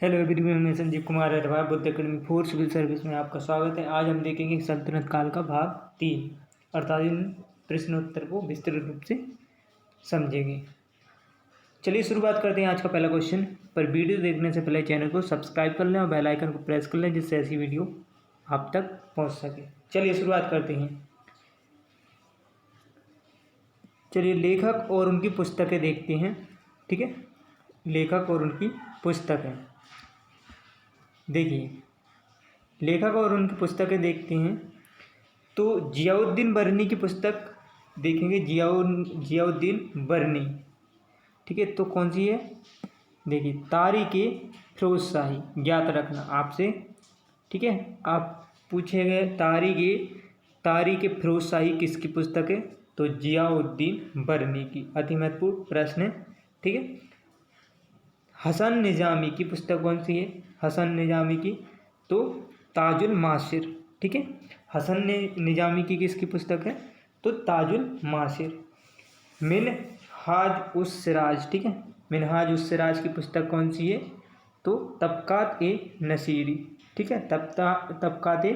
Hello everyone, मैं Sanjeev Kumar Agrawal Buddha academy for civil service में आपका स्वागत है। आज हम देखेंगे सल्तनत काल का भाग 3 अर्थात इन प्रश्नोत्तर को विस्तृत रूप से समझेंगे। चलिए शुरुआत करते हैं आज का पहला क्वेश्चन। पर वीडियो देखने से पहले चैनल को सब्सक्राइब कर लें और बेल आइकन को प्रेस कर लें, जिससे ऐसी वीडियो आप तक पहुँच सके। चलिए शुरुआत करते हैं। चलिए लेखक और उनकी पुस्तकें देखते हैं। ठीक है, लेखक और उनकी पुस्तकें देखिए, लेखक और उनकी पुस्तकें देखते हैं तो जियाउद्दीन बरनी की पुस्तक देखेंगे। जियाउद्दीन बरनी, ठीक है, तो कौन सी है? देखिए, तारीख़ फिरोज शाही, ज्ञात रखना आपसे। ठीक है, आप पूछे गए तारीख़ फिरोज शाही किसकी पुस्तक है? तो जियाउद्दीन बरनी की। अति महत्वपूर्ण प्रश्न है। ठीक है, हसन निजामी की पुस्तक कौन सी है? हसन निजामी की तो ताजुल मासिर। ठीक है, हसन निजामी की किसकी पुस्तक है? तो ताजुल मासिर। मिनहाज उस सिराज, ठीक है, मिनहाज उस सिराज की पुस्तक कौन सी है? तो तबकात ए नसीरी। ठीक है, तबकात ए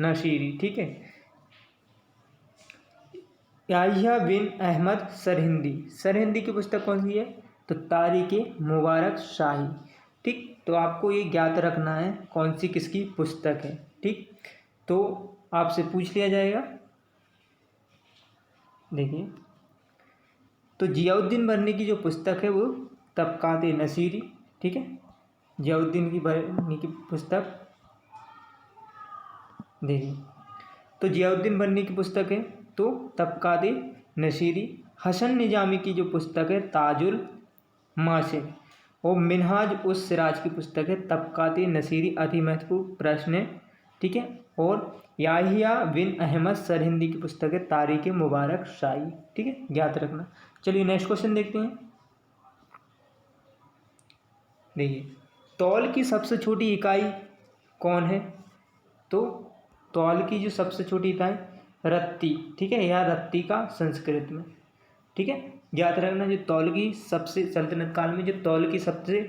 नसीरी। ठीक है, याहिया बिन अहमद सरहिंदी की पुस्तक कौन सी है? तो तारीख़ मुबारक शाही। ठीक, तो आपको ये ज्ञात रखना है कौन सी किसकी पुस्तक है। ठीक, तो आपसे पूछ लिया जाएगा। देखिए, तो जियाउद्दीन बरनी की जो पुस्तक है वो तबकात नसीरी। ठीक है, जियाउद्दीन की बरनी की पुस्तक देखिए, तो जियाउद्दीन बरनी की पुस्तक है तो तबकात नसीरी। हसन निजामी की जो पुस्तक है ताजुल मासिर, और मिनहाज उस सिराज की पुस्तक है तबकात नसीरी। अति महत्वपूर्ण प्रश्न है। ठीक है, और याहिया बिन अहमद सरहिंदी की पुस्तक है तारीख़ मुबारक शाही। ठीक है, ज्ञात रखना। चलिए नेक्स्ट क्वेश्चन देखते हैं। देखिए, तौल की सबसे छोटी इकाई कौन है? तो तौल की जो सबसे छोटी इकाई रत्ती। ठीक है, या रत्ती का संस्कृत में। ठीक है, ज्ञात रखना जो तौल की सबसे सल्तनत काल में जो तौल की सबसे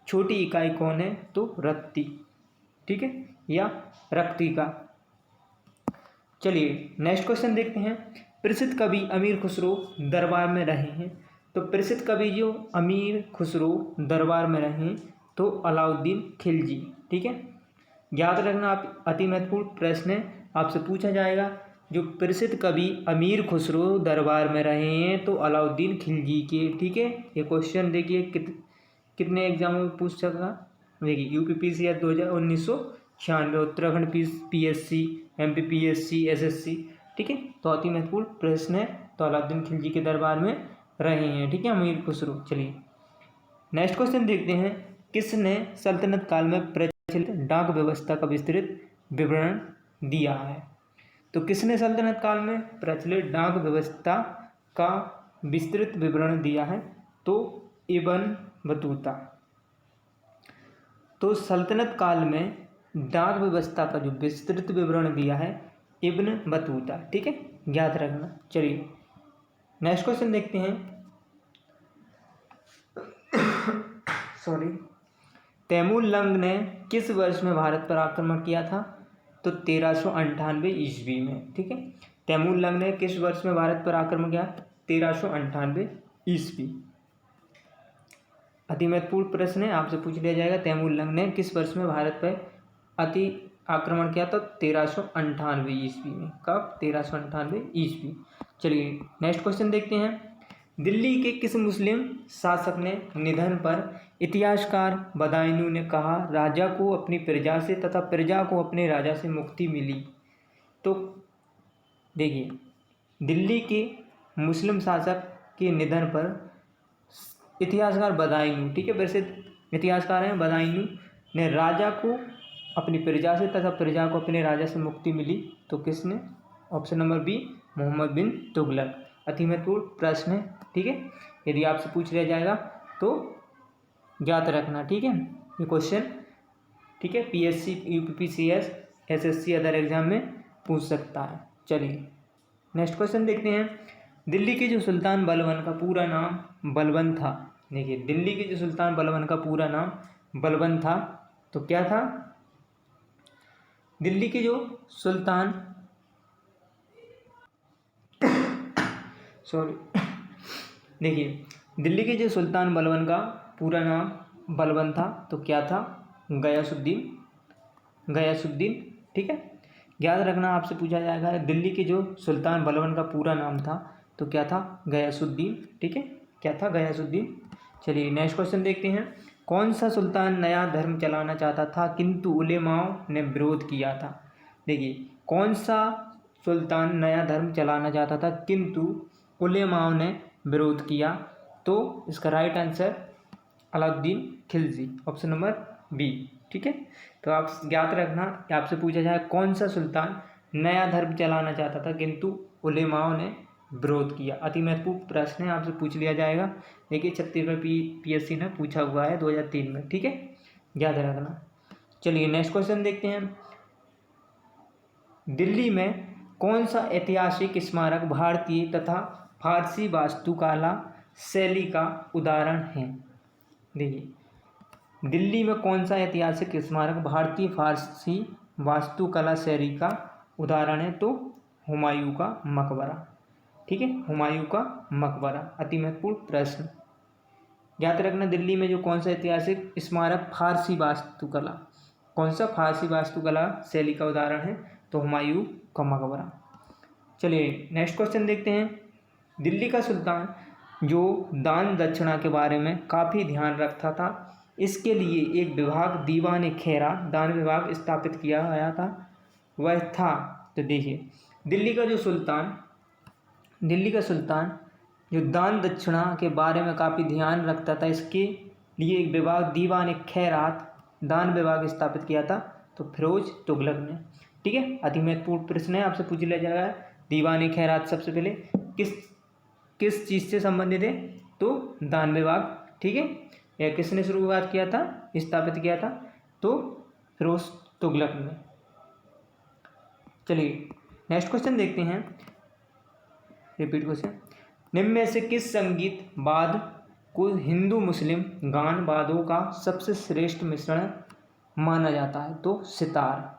छोटी इकाई कौन है? तो रत्ती। ठीक है, या रक्तिका। चलिए नेक्स्ट क्वेश्चन देखते हैं। प्रसिद्ध कवि अमीर खुसरो दरबार में रहे हैं। तो प्रसिद्ध कवि जो अमीर खुसरो दरबार में रहे हैं तो अलाउद्दीन खिलजी। ठीक है, याद रखना आप, अति महत्वपूर्ण प्रश्न है, आपसे पूछा जाएगा जो प्रसिद्ध कवि अमीर खुसरो दरबार में रहे हैं तो अलाउद्दीन खिलजी के। ठीक है, ये क्वेश्चन देखिए कितने एग्जामों में पूछ सका। देखिए, UPPCS 1996, Uttarakhand PSC, MPPSC, SSC. ठीक है, तो अति महत्वपूर्ण प्रश्न है। तो अलाउद्दीन खिलजी के दरबार में रहे हैं। ठीक है, अमीर खुसरो। चलिए नेक्स्ट क्वेश्चन देखते हैं। किसने सल्तनत काल में प्रचलित डाक व्यवस्था का विस्तृत विवरण दिया है? तो किसने सल्तनत काल में प्रचलित डाक व्यवस्था का विस्तृत विवरण दिया है? तो इब्न बतूता। तो सल्तनत काल में डाक व्यवस्था का जो विस्तृत विवरण दिया है इब्न बतूता। ठीक है, ज्ञात रखना। चलिए नेक्स्ट क्वेश्चन देखते हैं। सॉरी, तैमूर लंग ने किस वर्ष में भारत पर आक्रमण किया था? तो 1398 ईस्वी में। ठीक है, तैमूर लंग ने किस वर्ष में भारत पर आक्रमण किया? 1398 ईस्वी। अति महत्वपूर्ण प्रश्न है, आपसे पूछ लिया जाएगा तैमूर लंग ने किस वर्ष में भारत पर आक्रमण किया? तो 1398 ईस्वी में। कब? 1398 ईस्वी। चलिए नेक्स्ट क्वेश्चन देखते हैं। दिल्ली के किस मुस्लिम शासक ने निधन पर इतिहासकार बदायूं ने कहा राजा को अपनी प्रजा से तथा प्रजा को अपने राजा से मुक्ति मिली? तो देखिए, दिल्ली के मुस्लिम शासक के निधन पर इतिहासकार बदायूं, ठीक है, प्रसिद्ध इतिहासकार हैं बदायूं, ने राजा को अपनी प्रजा से तथा प्रजा को अपने राजा से मुक्ति मिली। तो किसने? ऑप्शन नंबर बी, मोहम्मद बिन तुगलक। अति महत्वपूर्ण प्रश्न है। ठीक है, यदि आपसे पूछ लिया जाएगा तो ज्ञात रखना। ठीक है, ये क्वेश्चन, ठीक है, PSC, UPPCS, SSC other exam में पूछ सकता है। चलिए नेक्स्ट क्वेश्चन देखते हैं। दिल्ली के जो सुल्तान बलबन का पूरा नाम बलबन था। देखिए, दिल्ली के जो सुल्तान बलबन का पूरा नाम बलबन था तो क्या था? दिल्ली के जो सुल्तान सॉरी देखिए, दिल्ली के जो सुल्तान बलबन का पूरा नाम बलबन था तो क्या था? गयासुद्दीन। गयासुद्दीन, ठीक है। याद रखना, आपसे पूछा जाएगा दिल्ली के जो सुल्तान बलबन का पूरा नाम था तो क्या था? गयासुद्दीन, ठीक है। क्या था? गयासुद्दीन। चलिए नेक्स्ट क्वेश्चन देखते हैं। कौन सा सुल्तान नया धर्म चलाना चाहता था किंतु उलेमाओं ने विरोध किया था? देखिए, कौन सा सुल्तान नया धर्म चलाना चाहता था किंतु उलेमाओं ने विरोध किया? तो इसका right answer Alauddin Khilji, option number B, ठीक है। तो आप याद रखना, आपसे पूछा जाए कौन सा सुल्तान नया धर्म चलाना चाहता था किंतु उलेमाओं ने विरोध किया। अति महत्वपूर्ण प्रश्न है, आपसे पूछ लिया जाएगा। देखिए छत्तीसगढ़ पीएससी ने पूछा हुआ है 2003 में, ठीक है, याद रखना। चलिए नेक्स्ट क्वेश्चन देखते हैं। दिल्ली में कौन सा ऐतिहासिक स्मारक भारतीय तथा फारसी वास्तुकला शैली का उदाहरण है? देखिए, दिल्ली में कौन सा ऐतिहासिक स्मारक भारतीय फारसी वास्तुकला शैली का उदाहरण है? तो हुमायूं का मकबरा, ठीक है, हुमायूं का मकबरा। अति महत्वपूर्ण प्रश्न, याद रखना। दिल्ली में जो कौन सा ऐतिहासिक स्मारक फारसी वास्तुकला, कौन सा फारसी वास्तुकला शैली का उदाहरण है? तो हुमायूं का मकबरा। चलिए नेक्स्ट क्वेश्चन देखते हैं। दिल्ली का सुल्तान जो दान दक्षिणा के बारे में काफ़ी ध्यान रखता था, इसके लिए एक विभाग दीवान खैरात दान विभाग स्थापित किया गया था, वह था? तो देखिए, दिल्ली का सुल्तान जो दान दक्षिणा के बारे में काफ़ी ध्यान रखता था, इसके लिए एक विभाग दीवान खैरात दान विभाग स्थापित किया था, तो फिरोज तुगलक ने, ठीक है। अति महत्वपूर्ण प्रश्न है, आपसे पूछ लिया जाएगा। दीवान खैरात सबसे पहले किस चीज़ से संबंधित है? तो दान विभाग, ठीक है। यह किसने शुरुआत किया था, स्थापित किया था? तो फिरोज तुगलक ने। चलिए नेक्स्ट क्वेश्चन देखते हैं, रिपीट क्वेश्चन। निम्न में से किस संगीत वाद्य को हिंदू मुस्लिम गान वाद्यों का सबसे श्रेष्ठ मिश्रण माना जाता है? तो सितार।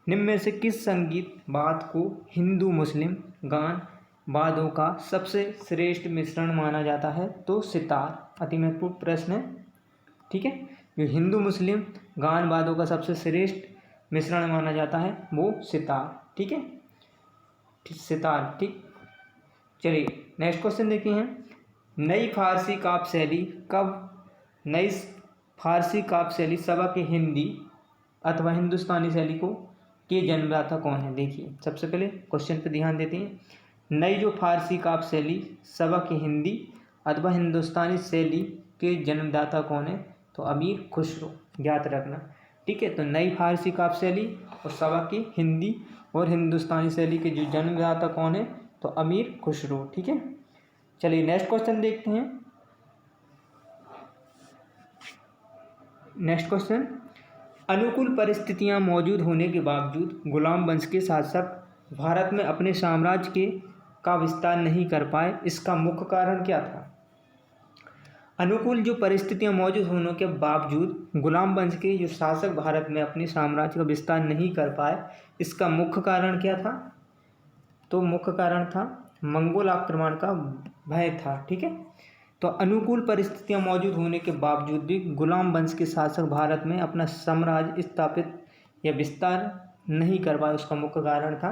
निम्न में से किस संगीत वाद्य को हिंदू मुस्लिम गान वाद्यों का सबसे श्रेष्ठ मिश्रण माना जाता है? तो सितार। अति महत्वपूर्ण प्रश्न है, ठीक है। जो हिंदू मुस्लिम गान वाद्यों का सबसे श्रेष्ठ मिश्रण माना जाता है वो सितार, ठीक है, सितार, ठीक। चलिए नेक्स्ट क्वेश्चन देखते हैं। नई फारसी काव्य शैली सबक हिंदी अथवा हिंदुस्तानी शैली के जन्मदाता कौन है? देखिए सबसे पहले क्वेश्चन पे ध्यान देते हैं। नई जो फारसी काव्य शैली सबक हिंदी अथवा हिंदुस्तानी शैली के जन्मदाता कौन है? तो अमीर खुसरो, याद रखना, ठीक है। तो नई फारसी काव्य शैली और सबक हिंदी और हिंदुस्तानी शैली के जो जन्मदाता कौन है? तो अमीर खुसरो, ठीक है। चलिए नेक्स्ट क्वेश्चन देखते हैं। नेक्स्ट क्वेश्चन, अनुकूल परिस्थितियां मौजूद होने के बावजूद गुलाम वंश के शासक भारत में अपने साम्राज्य का विस्तार नहीं कर पाए, इसका मुख्य कारण क्या था? अनुकूल जो परिस्थितियां मौजूद होने के बावजूद गुलाम वंश के जो शासक भारत में अपने साम्राज्य का विस्तार नहीं कर पाए, इसका मुख्य कारण क्या था? तो मुख्य कारण था मंगोल आक्रमण का भय था, ठीक है। तो अनुकूल परिस्थितियां मौजूद होने के बावजूद भी गुलाम वंश के शासक भारत में अपना साम्राज्य स्थापित या विस्तार नहीं कर पाए, उसका मुख्य कारण था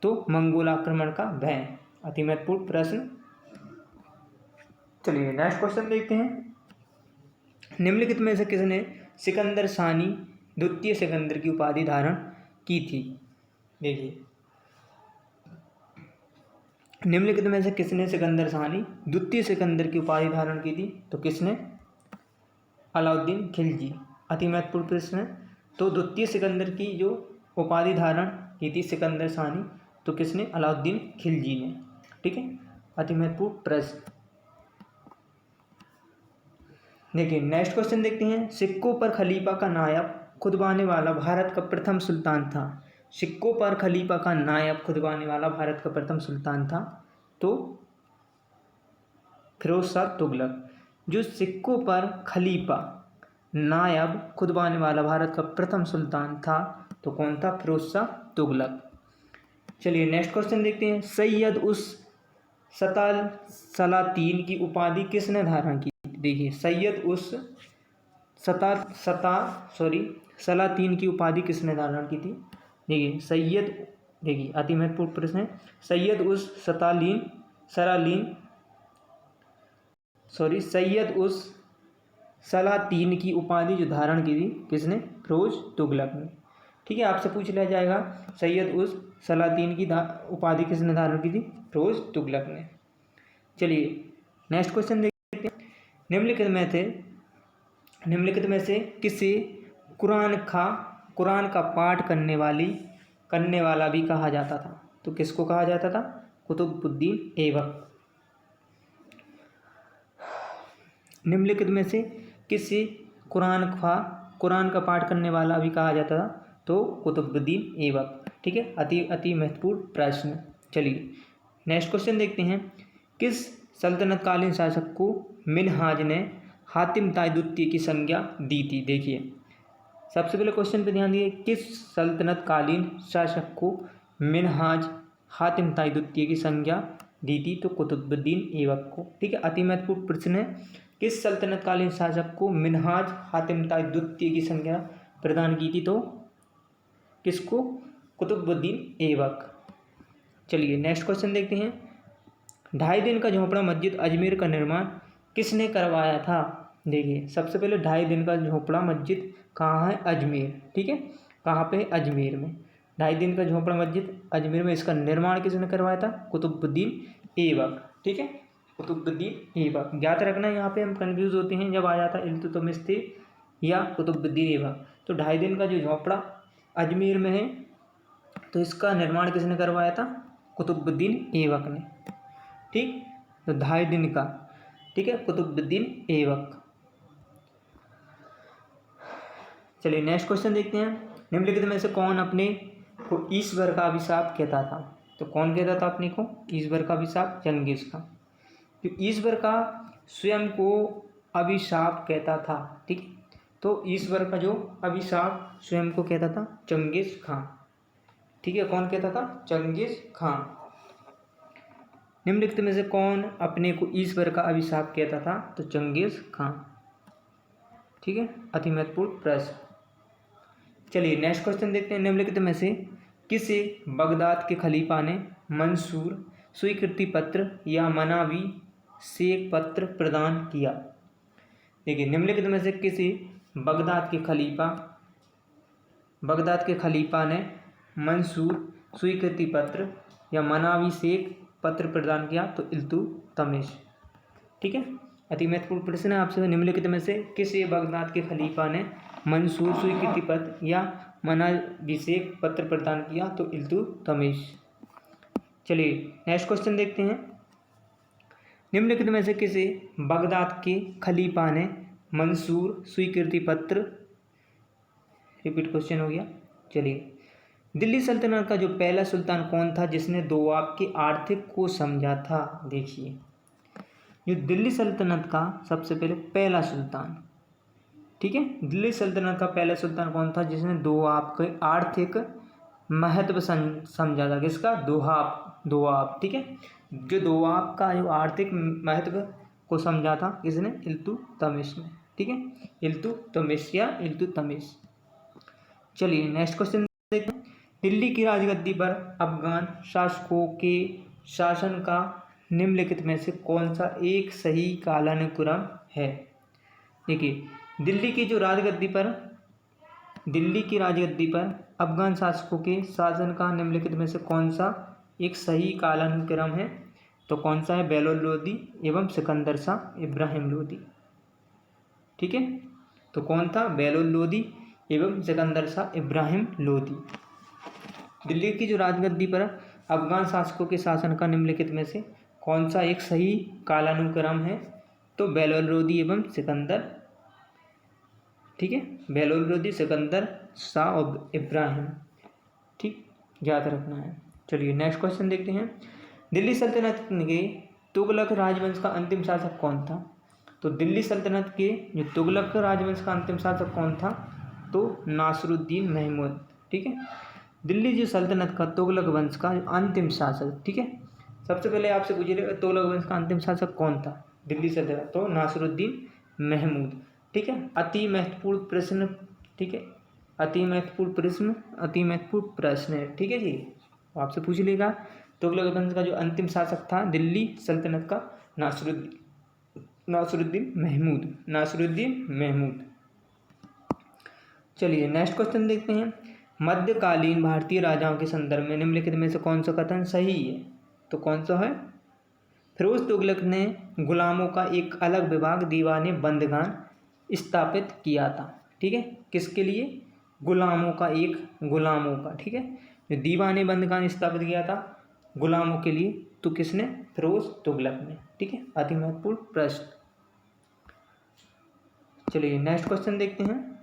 तो मंगोल आक्रमण का भय। अति महत्वपूर्ण प्रश्न। चलिए नेक्स्ट क्वेश्चन देखते हैं। निम्नलिखित में से किसने सिकंदर सानी द्वितीय सिकंदर की उपाधि धारण की थी? देखिए, निम्नलिखित में से किसने सिकंदर सानी द्वितीय सिकंदर की उपाधि धारण की थी? तो किसने? अलाउद्दीन खिलजी। अति महत्वपूर्ण प्रश्न है। तो द्वितीय सिकंदर की जो उपाधि धारण की थी सिकंदर सानी, तो किसने? अलाउद्दीन खिलजी ने, ठीक है। अति महत्वपूर्ण प्रश्न। देखिए नेक्स्ट क्वेश्चन देखते हैं। सिक्कों पर खलीफा का नायब खुदवाने वाला भारत का प्रथम सुल्तान था। सिक्कों पर खलीफा का नायब खुदवाने वाला भारत का प्रथम सुल्तान था तो फिरोज शाह तुगलक। जो सिक्कों पर खलीफा नायब खुतबाने वाला भारत का प्रथम सुल्तान था? तो कौन था? फिरोज शाह तुगलक। चलिए नेक्स्ट क्वेश्चन देखते हैं। सैयद उस सलातीन की उपाधि किसने धारण की? देखिए सैयद उस सलातीन की उपाधि किसने धारण की थी? देखिए देखिए अति महत्वपूर्ण प्रश्न है। सैयद उस सलातीन की उपाधि जो धारण की थी किसने? फिरोज तुगलक ने। ठीक है, आपसे पूछ लिया जाएगा सैयद उस सलातीन की उपाधि किसने धारण की थी? फिरोज तुगलक ने। चलिए नेक्स्ट क्वेश्चन देखते हैं। निम्नलिखित में से किसे कुरान का पाठ करने वाला भी कहा जाता था? तो किसको कहा जाता था? कुतुबुद्दीन ऐबक। निम्नलिखित में से किसे कुरान का पाठ करने वाला भी कहा जाता था? तो कुतुबुद्दीन ऐबक। ठीक है, अति महत्वपूर्ण प्रश्न। चलिए नेक्स्ट क्वेश्चन देखते हैं। किस सल्तनतकालीन शासक को मिनहाज ने हातिम ताई द्वितीय की संज्ञा दी थी? देखिए सबसे पहले क्वेश्चन पे ध्यान दिए। किस सल्तनतकालीन शासक को मिनहाज हातिम ताई द्वितीय की संज्ञा दी थी? तो कुतुबुद्दीन ऐबक को। ठीक है, अति महत्वपूर्ण प्रश्न है। किस सल्तनतकालीन शासक को मिनहाज हातिम ताई द्वितीय की संज्ञा प्रदान की थी? तो किसको? कुतुबुद्दीन ऐबक। चलिए नेक्स्ट क्वेश्चन देखते हैं। 2.5 दिन का झोपड़ा मस्जिद अजमेर का निर्माण किसने करवाया था? देखिए सबसे पहले 2.5 दिन का झोपड़ा मस्जिद कहाँ है? अजमेर। ठीक है, कहाँ पे? अजमेर में। 2.5 दिन का झोपड़ा मस्जिद अजमेर में, इसका निर्माण किसने करवाया था? कुतुबुद्दीन ऐबक। ठीक है, कुतुबुद्दीन ऐबक। ज्ञात रखना, यहाँ पे हम कंफ्यूज होते हैं जब आ जाता है इल्तुतमिश थे या कुतुबुद्दीन ऐबक। तो 2.5 दिन का जो झोपड़ा अजमेर में है तो इसका निर्माण किसने करवाया था? कुतुबुद्दीन ऐबक ने। ठीक, तो 2.5 दिन का। ठीक है, कुतुबुद्दीन ऐबक। चलिए नेक्स्ट क्वेश्चन देखते हैं। निम्नलिखित में से कौन अपने को ईश्वर का अभिशाप कहता था? तो कौन कहता था अपने को ईश्वर का अभिशाप? चंगेज खां। तो ईश्वर का स्वयं को अभिशाप कहता था। ठीक, तो ईश्वर का जो अभिशाप स्वयं को कहता था? चंगेज खां। ठीक है, कौन कहता था? चंगेज खां। निम्नलिखित में से कौन अपने को ईश्वर का अभिशाप कहता था? तो चंगेज खां। ठीक है, अति महत्वपूर्ण प्रश्न। चलिए नेक्स्ट क्वेश्चन देखते हैं। निम्नलिखित में से किसे बगदाद के खलीफा ने मंसूर स्वीकृति पत्र या मनावी शेख पत्र प्रदान किया? देखिए निम्नलिखित में से किसे बगदाद के खलीफा ने मंसूर स्वीकृति पत्र या मनावी शेख पत्र प्रदान किया? तो इल्तुतमिश। ठीक है, अति महत्वपूर्ण प्रश्न है आपसे। निम्नलिखित में से किसे बगदाद के खलीफा ने मंसूर स्वीकृति पत्र या मनाभिषेक पत्र प्रदान किया? तो इल्तुतमिश। चलिए नेक्स्ट क्वेश्चन देखते हैं। निम्नलिखित में से किसे बगदाद के खलीफा ने मंसूर स्वीकृति पत्र, रिपीट क्वेश्चन हो गया। चलिए दिल्ली सल्तनत का जो पहला सुल्तान कौन था जिसने दोआब के आर्थिक को समझा था? देखिए जो दिल्ली सल्तनत का सबसे पहले पहला सुल्तान, ठीक है, दिल्ली सल्तनत का पहला सुल्तान कौन था जिसने दोआब के आर्थिक महत्व समझा था? किसका? दोआब। ठीक है, जो दोआब का जो आर्थिक महत्व को समझा था किसने? इल्तुतमिश ने। ठीक है, इल्तुतमिश। चलिए नेक्स्ट क्वेश्चन देखते हैं। दिल्ली की राजगद्दी पर अफगान शासकों के शासन का निम्नलिखित में से कौन सा एक सही कालानुक्रम है? देखिए दिल्ली की राजगद्दी पर अफगान शासकों के शासन का निम्नलिखित में से कौन सा एक सही कालानुक्रम है? तो कौन सा है? बेलोल लोदी एवं सिकंदर शाह इब्राहिम लोदी। ठीक है, तो कौन था? बेलोल लोदी एवं सिकंदर शाह इब्राहिम लोदी। दिल्ली की जो राजगद्दी पर अफगान शासकों के शासन का निम्नलिखित में से कौन सा एक सही कालानुक्रम है? तो बेलोल लोदी एवं सिकंदर। ठीक है, बेलोल लोदी, सिकंदर शाह और इब्राहिम। ठीक, याद रखना है। चलिए नेक्स्ट क्वेश्चन देखते हैं। दिल्ली सल्तनत के तुगलक राजवंश का अंतिम शासक कौन था? तो दिल्ली सल्तनत के जो तुगलक राजवंश का अंतिम शासक कौन था, तो नासिरुद्दीन महमूद। ठीक है, दिल्ली जो सल्तनत का तुगलक वंश का अंतिम शासक, ठीक है, सबसे पहले आपसे पूछिएगा तुगलक वंश का अंतिम शासक कौन था दिल्ली सल्तनत, तो नासिरुद्दीन महमूद। ठीक है, अति महत्वपूर्ण प्रश्न, ठीक है, अति महत्वपूर्ण प्रश्न है। ठीक है जी, आपसे पूछ लेगा तुगलक वंश का जो अंतिम शासक था दिल्ली सल्तनत का, नासिरुद्दीन महमूद। चलिए नेक्स्ट क्वेश्चन देखते हैं। मध्यकालीन भारतीय राजाओं के संदर्भ में निम्नलिखित में से कौन सा कथन सही है, तो कौन सा है, फिरोज तुगलक ने गुलामों का एक अलग विभाग दीवाने बंदगान स्थापित किया था। ठीक है, किसके लिए, गुलामों का, ठीक है, जो दीवाने बंदगान स्थापित किया था गुलामों के लिए, तो किसने, फिरोज तुगलक ने। ठीक है, अति महत्वपूर्ण प्रश्न। चलिए नेक्स्ट क्वेश्चन देखते हैं।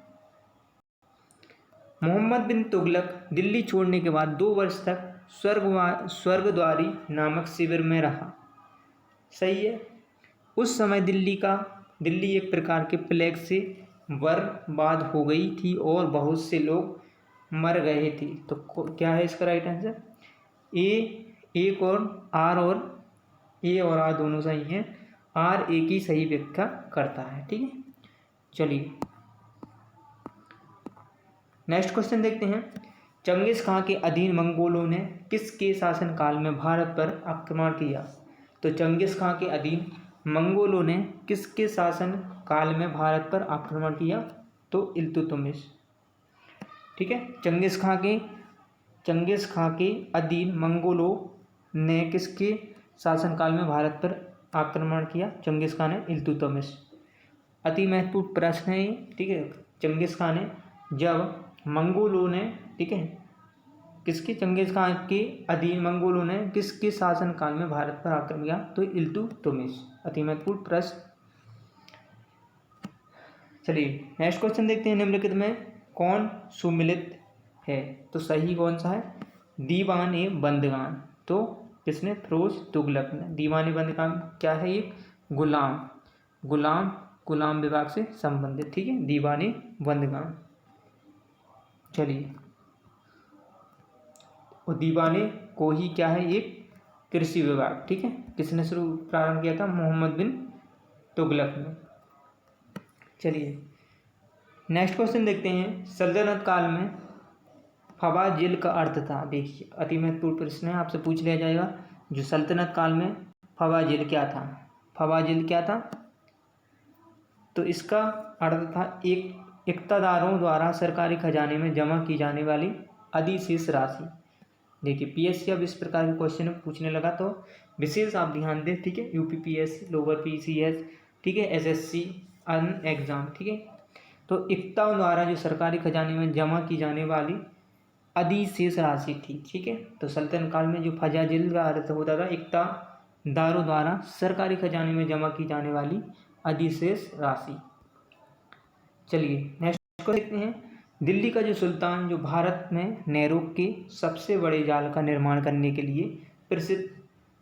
मोहम्मद बिन तुगलक दिल्ली छोड़ने के बाद 2 वर्ष तक स्वर्गद्वारी नामक शिविर में रहा। सही है, उस समय दिल्ली एक प्रकार के प्लेग से बर्बाद हो गई थी और बहुत से लोग मर गए थे। तो क्या है इसका राइट आंसर, ए और आर दोनों सही हैं, आर ए की सही व्याख्या करता है। ठीक है, चलिए नेक्स्ट क्वेश्चन देखते हैं। चंगेज खां के अधीन मंगोलों ने किसके शासनकाल में भारत पर आक्रमण किया, तो चंगेज खां के अधीन मंगोलों ने किसके शासन काल में भारत पर आक्रमण किया, तो इल्तुतमिश। ठीक है, चंगेज खां के अधीन मंगोलों ने किसके शासनकाल में भारत पर आक्रमण किया, चंगेज खां ने इल्तुतमिश। अति महत्वपूर्ण प्रश्न है ये। ठीक है, चंगेज खां ने जब मंगोलों ने, ठीक है, चंगेज खां के अधीन मंगोलों ने किसके शासनकाल में भारत पर आक्रमण किया, तो इल्तुतमिश। अति महत्वपूर्ण प्रश्न। चलिए नेक्स्ट क्वेश्चन देखते हैं। निम्नलिखित में कौन सुमिलित है, तो सही कौन सा है, दीवान ए बंदगान, तो किसने, फिरोज तुगलक ने। दीवान ए बंदगान क्या है, ये गुलाम विभाग से संबंधित। ठीक है, दीवान ए बंदगान। चलिए, और दीवाने को ही क्या है, एक कृषि विभाग। ठीक है, किसने प्रारंभ किया था, मोहम्मद बिन तुगलक ने। चलिए नेक्स्ट क्वेश्चन देखते हैं। सल्तनत काल में फवाजिल का अर्थ था, देखिए अति महत्वपूर्ण प्रश्न है, आपसे पूछ लिया जाएगा, जो सल्तनत काल में फवाजिल क्या था, तो इसका अर्थ था इक़्तिदारों द्वारा सरकारी खजाने में जमा की जाने वाली अधिशेष राशि। देखिए पीएससी अब इस प्रकार के क्वेश्चन पूछने लगा तो विशेष आप ध्यान दें। ठीक है, यूपीपीएससी, लोअर पीसीएस, ठीक है, एसएससी अन्य एग्जाम। ठीक है, तो इक़्तिदारों द्वारा जो सरकारी खजाने में जमा की जाने वाली अधिशेष राशि थी। ठीक है, तो सल्तनत काल में जो फवाजिल का अर्थ होता था इक़्तिदारों द्वारा सरकारी खजाने में जमा की जाने वाली अधिशेष राशि। चलिए नेक्स्ट को देखते हैं। दिल्ली का जो सुल्तान जो भारत में नेहरू के सबसे बड़े जाल का निर्माण करने के लिए प्रसिद्ध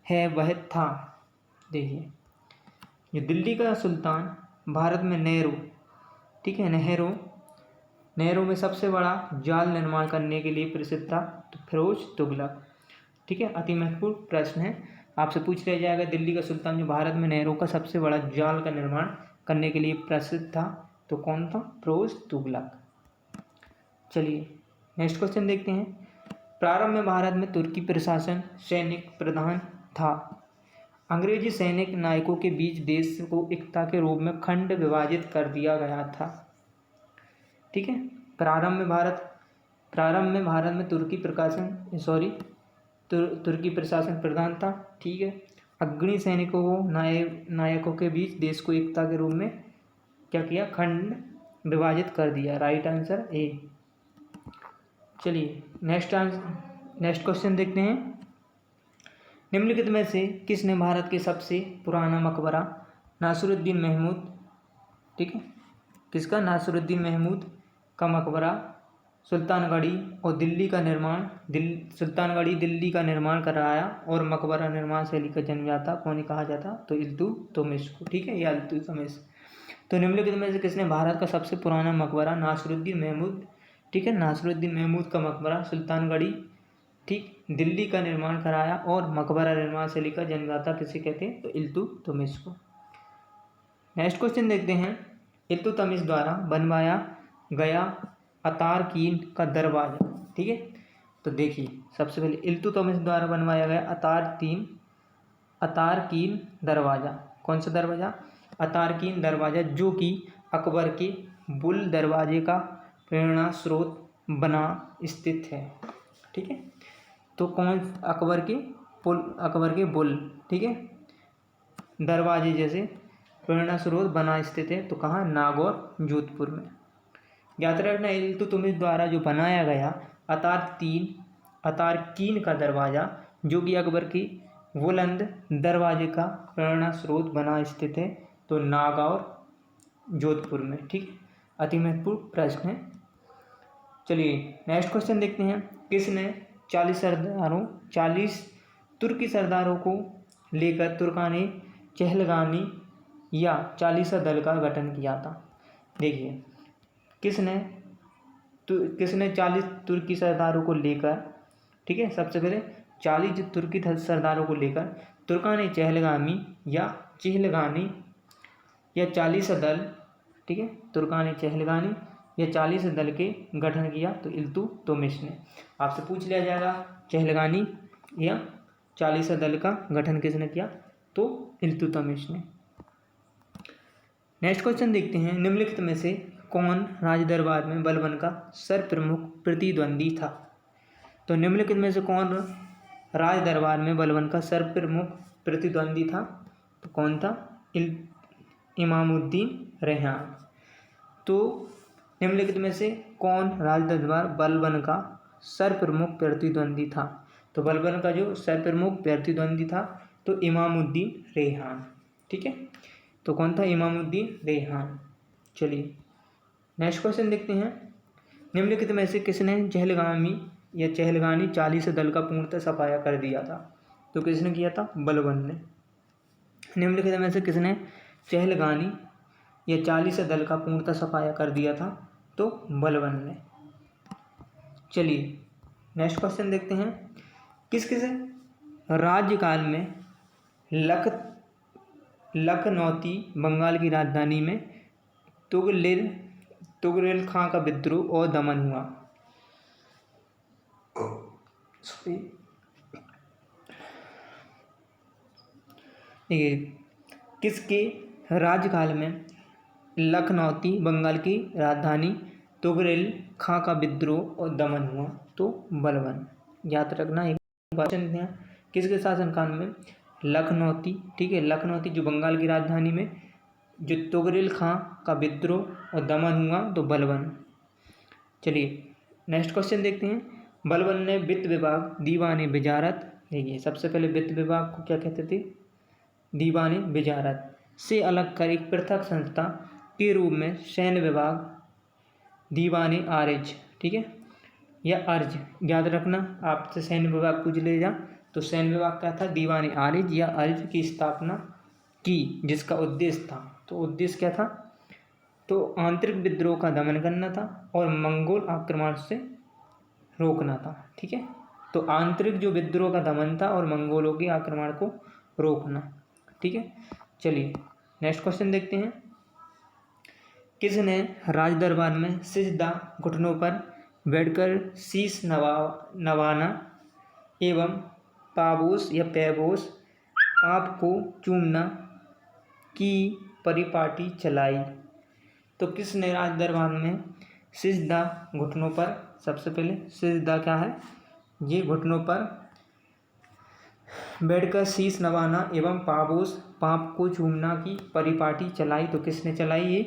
है वह था, देखिए जो दिल्ली का सुल्तान भारत में नेहरू, ठीक है, नेहरू में सबसे बड़ा जाल निर्माण करने के लिए प्रसिद्ध था, तो फिरोज तुगलक। ठीक है, अति महत्वपूर्ण प्रश्न है, आपसे पूछ लिया जाएगा दिल्ली का सुल्तान जो भारत में नेहरू का सबसे बड़ा जाल का निर्माण करने के लिए प्रसिद्ध था, तो कौन था, फिरोज तुगलक। चलिए नेक्स्ट क्वेश्चन देखते हैं। प्रारंभ में भारत में तुर्की प्रशासन सैनिक प्रधान था। अंग्रेजी सैनिक नायकों के बीच देश को एकता के रूप में खंड विभाजित कर दिया गया था। ठीक है, प्रारंभ में भारत में तुर्की प्रशासन प्रधान था। ठीक है, अग्रणी सैनिकों को नायकों के बीच देश को एकता के रूप में क्या किया, खंड विभाजित कर दिया। Right answer A. चलिए नेक्स्ट क्वेश्चन देखते हैं। निम्नलिखित में से किसने भारत के सबसे पुराना मकबरा नासिरुद्दीन महमूद, ठीक है, किसका, नासिरुद्दीन महमूद का मकबरा सुल्तानगढ़ी और दिल्ली का निर्माण सुल्तानगढ़ी दिल्ली का निर्माण कराया और मकबरा निर्माण शैली का जन्मदाता कौन कहा जाता? तो इल्तुतमिश को। ठीक है, या इल्तुतमिश। तो निम्नलिखित में से किसने भारत का सबसे पुराना मकबरा नासिरुद्दीन महमूद, ठीक है, नासिरुद्दीन महमूद का मकबरा सुल्तानगढ़ी, ठीक, दिल्ली का निर्माण कराया और मकबरा निर्माण शैली का जन्मदाता किसे कहते हैं? तो इल्तुतमिश को। नेक्स्ट क्वेश्चन देखते हैं। इल्तुतमिश द्वारा बनवाया गया अतारकीन का दरवाजा, ठीक है। तो देखिए सबसे पहले इल्तुतमिश द्वारा बनवाया गया अतारकीन दरवाजा, कौन सा दरवाजा? अतारकीन दरवाजा, जो कि अकबर के बुल दरवाजे का प्रेरणा स्रोत बना स्थित है, ठीक है। तो कौन? अकबर के बुल, ठीक है, दरवाजे जैसे प्रेरणा स्रोत बना स्थित है। तो कहाँ? नागौर, जोधपुर में। याद रखना, इल्तुतमिश द्वारा जो बनाया गया अतारकीन का दरवाजा, जो कि अकबर की बुलंद दरवाजे का प्रेरणा स्रोत बना स्थित है, तो नागौर, जोधपुर में, ठीक। अति महत्वपूर्ण प्रश्न है। चलिए नेक्स्ट क्वेश्चन देखते हैं। किसने 40 तुर्की सरदारों को लेकर तुर्कानी चहलगामी या चालीसा दल का गठन किया था? देखिए किसने 40 तुर्की सरदारों को लेकर, ठीक है, सबसे पहले 40 तुर्की सरदारों को लेकर तुर्कानी चहलगामी या चालीसा दल, ठीक है, तुर्कानी चहलगामी या 40 दल के गठन किया? तो इल्तुतमिश ने। आपसे पूछ लिया जाएगा चहलगामी या 40 दल का गठन किसने किया? तो इल्तुतमिश ने। नेक्स्ट क्वेश्चन देखते हैं। निम्नलिखित में से कौन राज दरबार में बलबन का सर्वप्रमुख प्रतिद्वंदी था? तो निम्नलिखित में से कौन राज दरबार में बलबन का सर्वप्रमुख प्रतिद्वंदी था? तो कौन था? इमामुद्दीन रेहान। तो निम्नलिखित में से कौन राज दरबार बलबन का सर्वप्रमुख प्रतिद्वंदी था? तो बलबन का जो सर्वप्रमुख प्रतिद्वंदी था तो इमामुद्दीन रेहान, ठीक है। तो कौन था? इमामुद्दीन रेहान। चलिए नेक्स्ट क्वेश्चन देखते हैं। निम्नलिखित में से किसने चहलगामी 40 दल का पूर्णतः सफाया कर दिया था? तो किसने किया था? बलबन ने। निम्नलिखित में से किसने चहलगामी या 40 दल का पूर्णतः सफाया कर दिया था? तो बलबन ने। चलिए नेक्स्ट क्वेश्चन देखते हैं। किस राज्यकाल में लखनौती बंगाल की राजधानी में तुगरिल खां का विद्रोह और दमन हुआ? देखिए किसके राज्यकाल में लखनौती बंगाल की राजधानी तुगरिल खां का विद्रोह और दमन हुआ? तो बलबन। याद रखना एक क्वेश्चन है, किसके शासनकाल में लखनौती, ठीक है, लखनौती जो बंगाल की राजधानी में जो तुगरिल खां का विद्रोह और दमन हुआ? तो बलबन। चलिए नेक्स्ट क्वेश्चन देखते हैं। बलबन ने वित्त विभाग, दीवानी वजारत, देखिए सबसे पहले वित्त विभाग को क्या कहते थे? दीवानी वजारत से अलग कर एक पृथक संस्था के रूप में सैन्य विभाग, दीवानी आरिज, ठीक है, या अर्ज। याद रखना, आपसे सैन्य विभाग पूछ ले जा तो सैन्य विभाग क्या था? दीवानी आरिज या अर्ज की स्थापना की, जिसका उद्देश्य था, तो उद्देश्य क्या था? तो आंतरिक विद्रोह का दमन करना था और मंगोल आक्रमण से रोकना था, ठीक है। तो आंतरिक जो विद्रोह का दमन था और मंगोलों के आक्रमण को रोकना, ठीक है। चलिए नेक्स्ट क्वेश्चन देखते हैं। किसने राज दरबार में सिजदा, घुटनों पर बैठकर शीश नवाना एवं पाबोस या पैबोस, पाप को चूमना की परिपाटी चलाई? तो किसने राज दरबार में सिजदा, घुटनों पर, सबसे पहले सिजदा क्या है? ये घुटनों पर बैठकर शीश नवाना एवं पाबोस, पाप को चूमना की परिपाटी चलाई? तो किसने चलाई? ये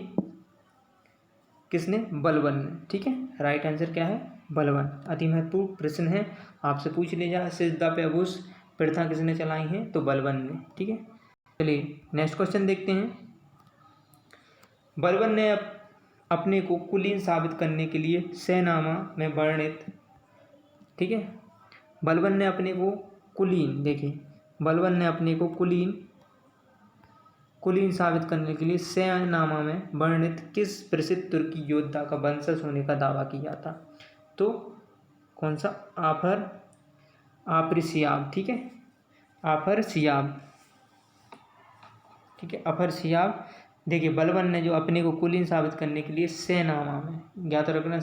किसने? बलबन ने, ठीक है। राइट आंसर क्या है? बलबन। अति महत्वपूर्ण प्रश्न है, आपसे पूछ ले जा सिजदा पैबोस प्रथा किसने चलाई है? तो बलबन ने, ठीक है। चलिए नेक्स्ट क्वेश्चन देखते हैं। बलबन ने अपने को कुलीन साबित करने के लिए सेनामा में वर्णित, ठीक है। बलबन ने अपने को कुलीन, देखिए बलबन ने अपने को कुलीन साबित करने के लिए सेनामा में वर्णित किस प्रसिद्ध तुर्की योद्धा का वंशज होने का दावा किया था? तो कौन सा? आफरसियाब, ठीक है, आफरसियाब, ठीक है, अफरसियाब। देखिए बलबन ने जो अपने को कुलीन साबित करने के लिए सेनामा में, ज्ञात रखना,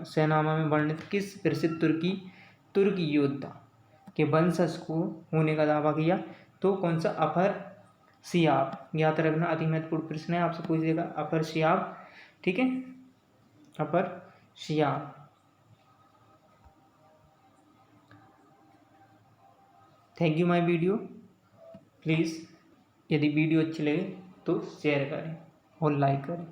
सेनामा में वर्णित किस प्रसिद्ध तुर्की योद्धा के वंशज को होने का दावा किया? तो कौन सा? अफरसियाब, ज्ञात रखना, अति महत्वपूर्ण प्रश्न है, आपसे पूछ देगा अफरसियाब, ठीक है, Afrasiab. Thank you my video. Please यदि वीडियो अच्छी लगे तो शेयर करें और लाइक करें।